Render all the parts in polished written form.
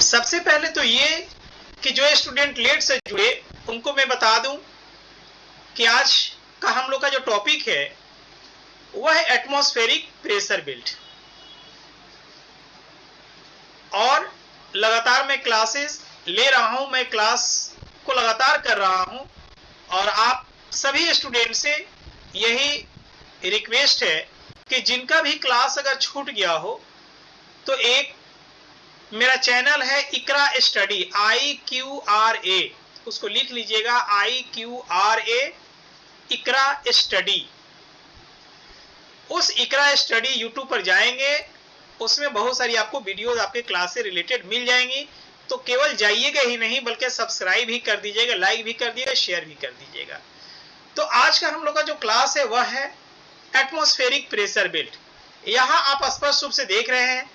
सबसे पहले तो ये कि जो स्टूडेंट लेट से जुड़े उनको मैं बता दूं कि आज का हम लोग का जो टॉपिक है वह है एटमॉस्फेरिक प्रेशर बेल्ट। और लगातार मैं क्लासेस ले रहा हूं, मैं क्लास को लगातार कर रहा हूं और आप सभी स्टूडेंट से यही रिक्वेस्ट है कि जिनका भी क्लास अगर छूट गया हो तो एक मेरा चैनल है इकरा स्टडी IQRA, उसको लिख लीजिएगा IQRA इकरा स्टडी। उस इकरा स्टडी यूट्यूब पर जाएंगे, उसमें बहुत सारी आपको वीडियोस आपके क्लास से रिलेटेड मिल जाएंगी। तो केवल जाइएगा ही नहीं बल्कि सब्सक्राइब भी कर दीजिएगा, लाइक भी कर दीजिएगा, शेयर भी कर दीजिएगा। तो आज का हम लोग का जो क्लास है वह है एटमॉस्फेरिक प्रेशर बेल्ट। यहाँ आप स्पष्ट रूप से देख रहे हैं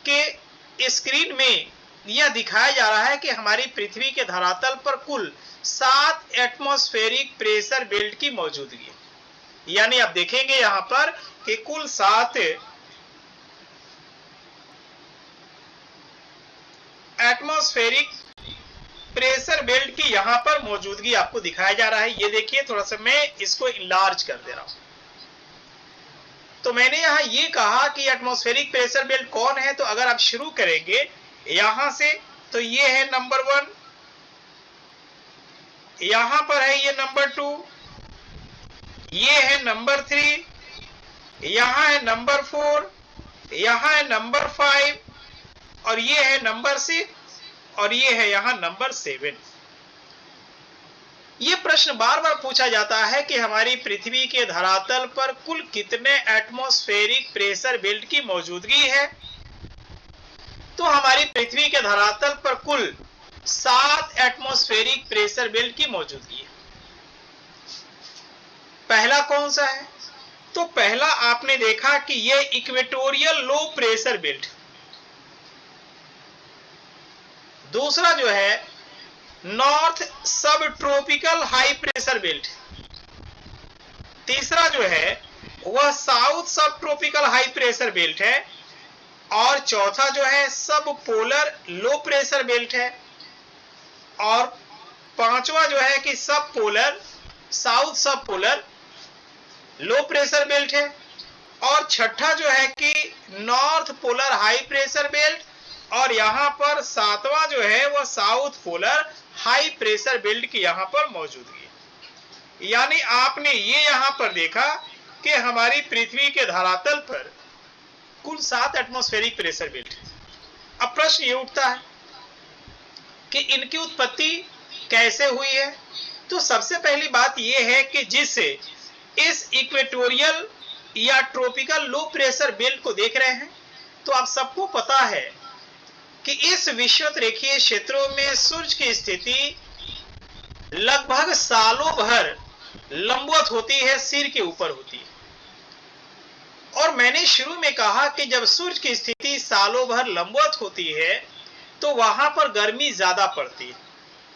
कि स्क्रीन में यह दिखाया जा रहा है कि हमारी पृथ्वी के धरातल पर कुल 7 एटमॉस्फेरिक प्रेशर बेल्ट की मौजूदगी है। यानी आप देखेंगे यहाँ पर कि कुल 7 एटमॉस्फेरिक प्रेशर बेल्ट की यहाँ पर मौजूदगी आपको दिखाया जा रहा है। ये देखिए, थोड़ा सा मैं इसको इनलार्ज कर दे रहा हूं। तो मैंने यहाँ ये कहा कि एटमॉस्फेरिक प्रेशर बेल्ट कौन है। तो अगर आप शुरू करेंगे यहां से तो ये है नंबर 1, यहां पर है ये नंबर 2, ये है नंबर 3, यहां है नंबर 4, यहां है नंबर 5 और ये है नंबर 6 और ये है यहां नंबर 7। ये प्रश्न बार बार पूछा जाता है कि हमारी पृथ्वी के धरातल पर कुल कितने एटमॉस्फेरिक प्रेशर बेल्ट की मौजूदगी है। तो हमारी पृथ्वी के धरातल पर कुल 7 एटमॉस्फेरिक प्रेशर बेल्ट की मौजूदगी है। पहला कौन सा है? तो पहला आपने देखा कि यह इक्वेटोरियल लो प्रेशर बेल्ट। दूसरा जो है नॉर्थ सब ट्रॉपिकल हाई प्रेशर बेल्ट। तीसरा जो है वह साउथ सब ट्रॉपिकल हाई प्रेशर बेल्ट है। और चौथा जो है सब पोलर लो प्रेशर बेल्ट है। और पांचवा जो है कि सब पोलर साउथ सब पोलर लो प्रेशर बेल्ट है। और छठा जो है कि north polar high pressure belt. और यहां पर सातवां जो है वह south polar high pressure belt की यहां पर मौजूदगी है। यानी आपने ये यहां पर देखा कि हमारी पृथ्वी के धरातल पर कुल 7 एटमॉस्फेरिक प्रेशर बेल्ट है। अब प्रश्न ये उठता है कि इनकी उत्पत्ति कैसे हुई है। तो सबसे पहली बात यह है कि जिससे इस इक्वेटोरियल या ट्रॉपिकल लो प्रेशर बेल्ट को देख रहे हैं, तो आप सबको पता है कि इस विषुवत रेखीय क्षेत्रों में सूर्य की स्थिति लगभग सालों भर लंबवत होती है, सिर के ऊपर होती है। और मैंने शुरू में कहा कि जब सूर्य की स्थिति सालों भर लंबवत होती है तो वहां पर गर्मी ज्यादा पड़ती है।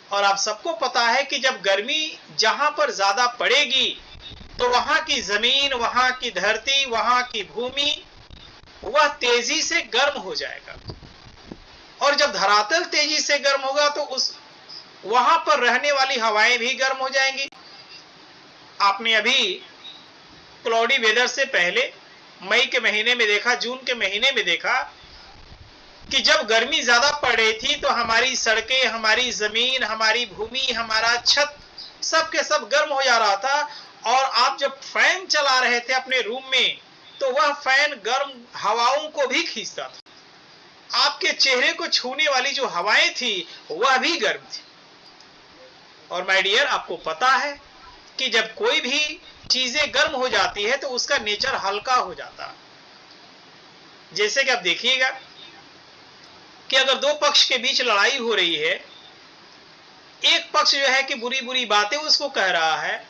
और आप सबको पता है कि जब गर्मी जहां पर ज्यादा पड़ेगी तो वहां की जमीन, वहां की धरती, वहां की भूमि वह तेजी से गर्म हो जाएगा। और जब धरातल तेजी से गर्म होगा तो उस वहां पर रहने वाली हवाएं भी गर्म हो जाएंगी। आपने अभी क्लाउडी वेदर से पहले मई के महीने में देखा, जून के महीने में देखा कि जब गर्मी ज्यादा पड़ रही थी तो हमारी सड़कें, हमारी जमीन, हमारी भूमि, हमारा छत सब के सब गर्म हो जा रहा था। और आप जब फैन चला रहे थे अपने रूम में तो वह फैन गर्म हवाओं को भी खींचता था। आपके चेहरे को छूने वाली जो हवाएं थी वह भी गर्म थी। और माय डियर, आपको पता है कि जब कोई भी चीजें गर्म हो जाती है तो उसका नेचर हल्का हो जाता है। जैसे कि आप देखिएगा कि अगर दो पक्ष के बीच लड़ाई हो रही है, एक पक्ष जो है कि बुरी बुरी बातें उसको कह रहा है,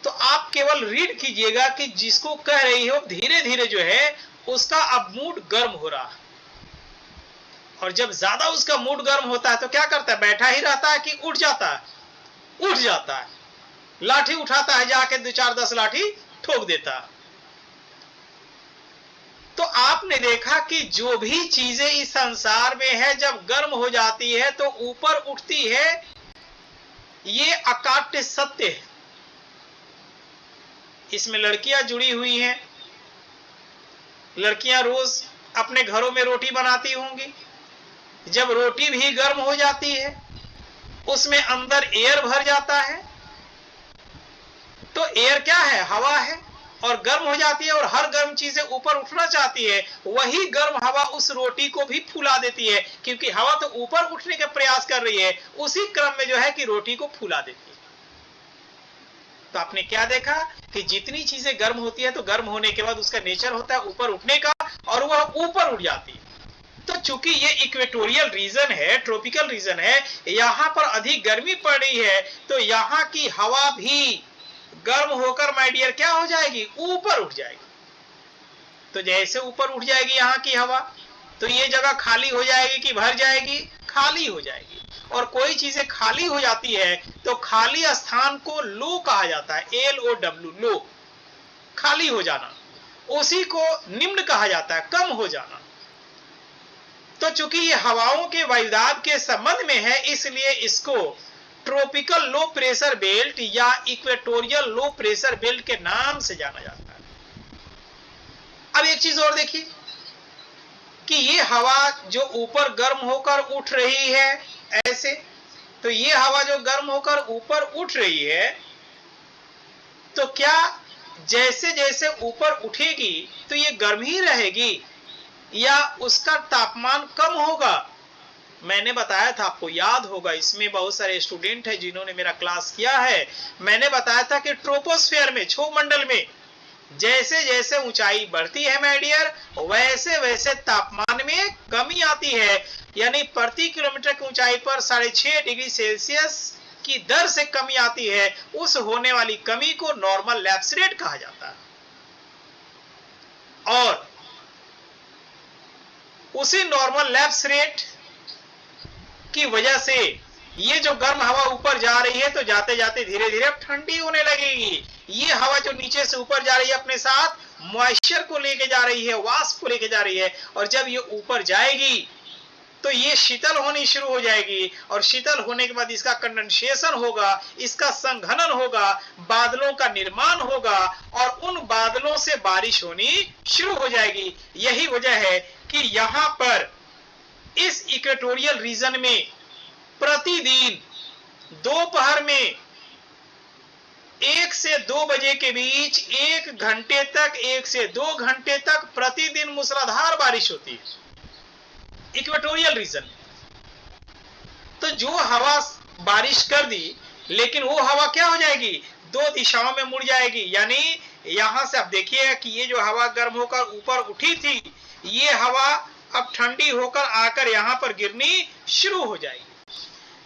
तो आप केवल रीड कीजिएगा कि जिसको कह रही हो धीरे धीरे जो है उसका अब मूड गर्म हो रहा है। और जब ज्यादा उसका मूड गर्म होता है तो क्या करता है? बैठा ही रहता है कि उठ जाता है? उठ जाता है, लाठी उठाता है, जाके 2 4 10 लाठी ठोक देता है। तो आपने देखा कि जो भी चीजें इस संसार में है जब गर्म हो जाती है तो ऊपर उठती है, ये अकाट्य सत्य है। इसमें लड़कियां जुड़ी हुई हैं। लड़कियां रोज अपने घरों में रोटी बनाती होंगी। जब रोटी भी गर्म हो जाती है, उसमें अंदर एयर भर जाता है। तो एयर क्या है? हवा है, और गर्म हो जाती है और हर गर्म चीजें ऊपर उठना चाहती है। वही गर्म हवा उस रोटी को भी फुला देती है, क्योंकि हवा तो ऊपर उठने का प्रयास कर रही है, उसी क्रम में जो है कि रोटी को फुला देती है। तो आपने क्या देखा कि जितनी चीजें गर्म होती है तो गर्म होने के बाद उसका नेचर होता है ऊपर उठने का, और वह ऊपर उठ जाती है। तो चूंकि ये इक्वेटोरियल रीजन है, ट्रॉपिकल रीजन है, यहां पर अधिक गर्मी पड़ रही है, तो यहां की हवा भी गर्म होकर माय डियर क्या हो जाएगी? ऊपर उठ जाएगी। तो जैसे ऊपर उठ जाएगी यहां की हवा, तो ये जगह खाली हो जाएगी कि भर जाएगी? खाली हो जाएगी। और कोई चीजें खाली हो जाती है तो खाली स्थान को लो कहा जाता है, LOW, लो, खाली हो जाना। उसी को निम्न कहा जाता है, कम हो जाना। तो चूंकि ये हवाओं के वायुदाब के संबंध में है, इसलिए इसको ट्रॉपिकल लो प्रेशर बेल्ट या इक्वेटोरियल लो प्रेशर बेल्ट के नाम से जाना जाता है। अब एक चीज और देखिए कि ये हवा जो ऊपर गर्म होकर उठ रही है ऐसे, तो ये हवा जो गर्म होकर ऊपर उठ रही है, तो क्या जैसे जैसे ऊपर उठेगी तो ये गर्म ही रहेगी या उसका तापमान कम होगा? मैंने बताया था, आपको याद होगा, इसमें बहुत सारे स्टूडेंट हैं जिन्होंने मेरा क्लास किया है। मैंने बताया था कि ट्रोपोस्फेयर में, क्षोमंडल में, जैसे जैसे ऊंचाई बढ़ती है माय डियर, वैसे वैसे तापमान में कमी आती है। यानी प्रति किलोमीटर की ऊंचाई पर 6.5 डिग्री सेल्सियस की दर से कमी आती है। उस होने वाली कमी को नॉर्मल लैप्स रेट कहा जाता है। और उसी नॉर्मल लैप्स रेट की वजह से ये जो गर्म हवा ऊपर जा रही है तो जाते जाते धीरे धीरे अब ठंडी होने लगेगी। ये हवा जो नीचे से ऊपर जा रही है अपने साथ मॉइस्चर को लेके जा रही है, वाष्प को लेके जा रही है, और जब ये ऊपर जाएगी तो ये शीतल होनी शुरू हो जाएगी, और शीतल होने के बाद इसका कंडेंसेशन होगा, इसका संघनन होगा, बादलों का निर्माण होगा, और उन बादलों से बारिश होनी शुरू हो जाएगी। यही वजह है कि यहां पर इस इक्वेटोरियल रीजन में प्रतिदिन दोपहर में 1 से 2 बजे के बीच 1 घंटे तक, 1 से 2 घंटे तक प्रतिदिन मूसलाधार बारिश होती है इक्वेटोरियल रीजन। तो जो हवा बारिश कर दी, लेकिन वो हवा क्या हो जाएगी? 2 दिशाओं में मुड़ जाएगी। यानी यहां से आप देखिए कि ये जो हवा गर्म होकर ऊपर उठी थी, ये हवा अब ठंडी होकर आकर यहां पर गिरनी शुरू हो जाएगी।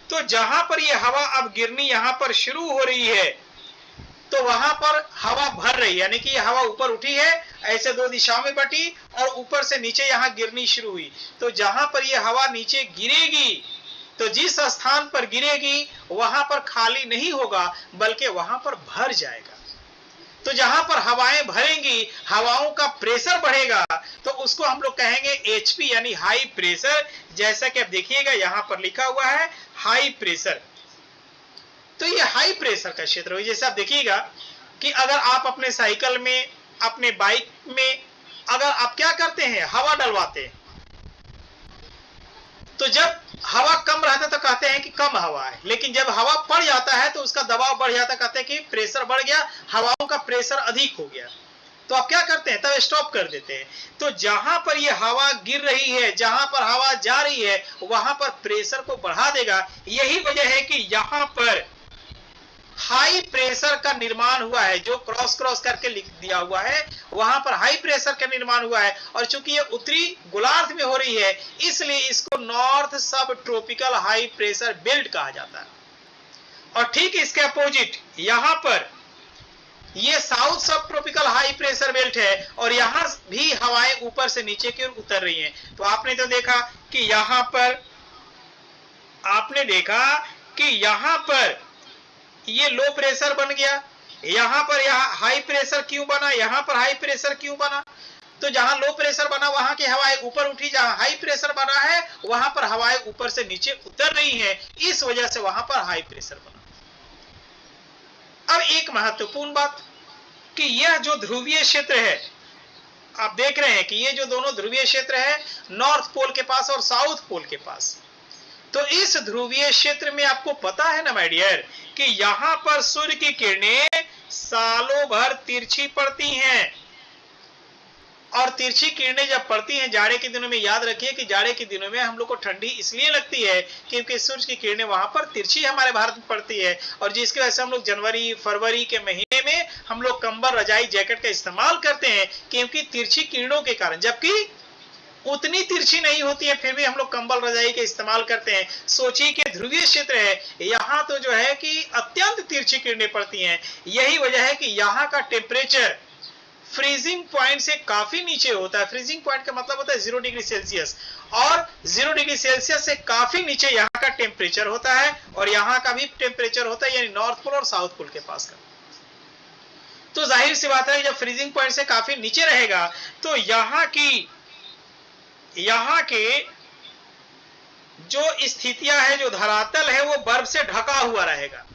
तो जहां पर ये हवा अब गिरनी यहां पर शुरू हो रही है, तो वहां पर हवा भर रही है, यानी कि ये हवा ऊपर उठी है, ऐसे 2 दिशाओं में बटी और ऊपर से नीचे यहां गिरनी शुरू हुई। तो जहां पर ये हवा नीचे गिरेगी, तो जिस स्थान पर गिरेगी वहां पर खाली नहीं होगा, बल्कि वहां पर भर जाएगा। तो जहां पर हवाएं भरेंगी, हवाओं का प्रेशर बढ़ेगा, तो उसको हम लोग कहेंगे HP, यानी हाई प्रेशर। जैसा कि आप देखिएगा यहां पर लिखा हुआ है हाई प्रेशर। तो ये हाई प्रेशर का क्षेत्र है। जैसे आप देखिएगा कि अगर आप अपने साइकिल में, अपने बाइक में, अगर आप क्या करते हैं, हवा डलवाते हैं, तो जब हवा कम रहता है तो कहते हैं कि कम हवा है, लेकिन जब हवा बढ़ जाता है तो उसका दबाव बढ़ जाता है, कहते हैं कि प्रेशर बढ़ गया, हवाओं का प्रेशर अधिक हो गया। तो आप क्या करते हैं, तब स्टॉप कर देते हैं। तो जहां पर ये हवा गिर रही है, जहां पर हवा जा रही है, वहां पर प्रेशर को बढ़ा देगा। यही वजह है कि यहां पर हाई प्रेशर का निर्माण हुआ है। जो क्रॉस क्रॉस करके लिख दिया हुआ है वहां पर हाई प्रेशर का निर्माण हुआ है। और चूंकि ये उत्तरी गोलार्ध में हो रही है, इसलिए इसको नॉर्थ सब ट्रॉपिकल हाई प्रेशर बेल्ट कहा जाता है। और ठीक इसके अपोजिट यहां पर ये साउथ सब ट्रॉपिकल हाई प्रेशर बेल्ट है, और यहां भी हवाएं ऊपर से नीचे की ओर उतर रही हैं। तो आपने तो देखा कि यहां पर, आपने देखा कि यहां पर ये लो प्रेशर बन गया, यहां पर यहां हाई प्रेशर क्यों बना, यहां पर हाई प्रेशर क्यों बना? तो जहां लो प्रेशर बना वहां की हवाएं ऊपर उठी, जहां हाई प्रेशर बना है वहां पर हवाएं ऊपर से नीचे उतर रही हैं, इस वजह से वहां पर हाई प्रेशर बना। अब एक महत्वपूर्ण बात कि यह जो ध्रुवीय क्षेत्र है, आप देख रहे हैं कि ये जो दोनों ध्रुवीय क्षेत्र है नॉर्थ पोल के पास और साउथ पोल के पास, तो इस ध्रुवीय क्षेत्र में आपको पता है ना माय डियर कि यहां पर सूर्य की किरणें सालों भर तिरछी पड़ती हैं, और तिरछी किरणें जब पड़ती हैं जाड़े के दिनों में, याद रखिए कि जाड़े के दिनों में हम लोग को ठंडी इसलिए लगती है क्योंकि सूर्य की किरणें वहां पर तिरछी हमारे भारत में पड़ती है, और जिसकी वजह से हम लोग जनवरी फरवरी के महीने में हम लोग कंबल रजाई जैकेट का इस्तेमाल करते हैं क्योंकि तिरछी किरणों के कारण, जबकि उतनी तिरछी नहीं होती है फिर भी हम लोग कंबल रजाई के इस्तेमाल करते हैं। सोचिए कि ध्रुवीय क्षेत्र है, यहां तो जो है कि अत्यंत तिरछी किरणें पड़ती हैं, यही वजह है कि यहां का टेम्परेचर फ्रीजिंग पॉइंट से काफी नीचे होता है। फ्रीजिंग पॉइंट का मतलब होता है 0 डिग्री सेल्सियस, और 0 डिग्री सेल्सियस से काफी नीचे यहाँ का टेम्परेचर होता है, और यहाँ का भी टेम्परेचर होता है, यानी नॉर्थ पोल और साउथ पोल के पास का। तो जाहिर सी बात है जब फ्रीजिंग पॉइंट से काफी नीचे रहेगा तो यहाँ के जो स्थितियां है, जो धरातल है वो बर्फ से ढका हुआ रहेगा,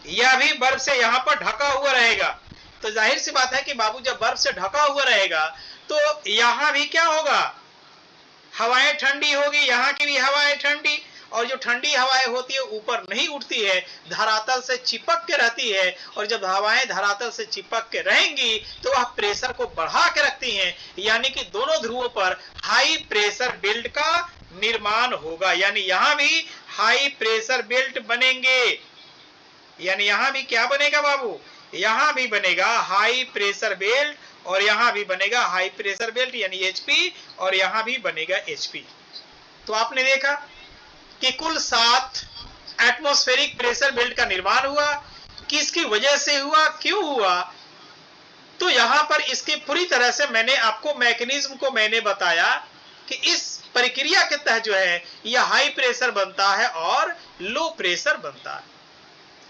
यह भी बर्फ से यहाँ पर ढका हुआ रहेगा। तो जाहिर सी बात है कि बाबू जब बर्फ से ढका हुआ रहेगा तो यहां भी क्या होगा, हवाएं ठंडी होगी, यहां की भी हवाएं ठंडी, और जो ठंडी हवाएं होती है ऊपर नहीं उठती है, धरातल से चिपक के रहती है, और जब हवाएं धरातल से चिपक के रहेंगी तो वह प्रेशर को बढ़ा के रखती हैं, यानी कि दोनों ध्रुवों पर हाई प्रेशर बेल्ट का निर्माण होगा, यानी यहां भी हाई प्रेशर बेल्ट बनेंगे। यानी यहां भी क्या बनेगा बाबू, यहां भी बनेगा हाई प्रेशर बेल्ट, और यहां भी बनेगा हाई प्रेशर बेल्ट यानी एचपी, और यहां भी बनेगा एचपी। तो आपने देखा कि कुल 7 एटमॉस्फेरिक प्रेशर बेल्ट का निर्माण हुआ। किसकी वजह से हुआ, क्यों हुआ, तो यहां पर इसकी पूरी तरह से मैंने आपको मैकेनिज्म को मैंने बताया कि इस प्रक्रिया के तहत जो है यह हाई प्रेशर बनता है और लो प्रेशर बनता है।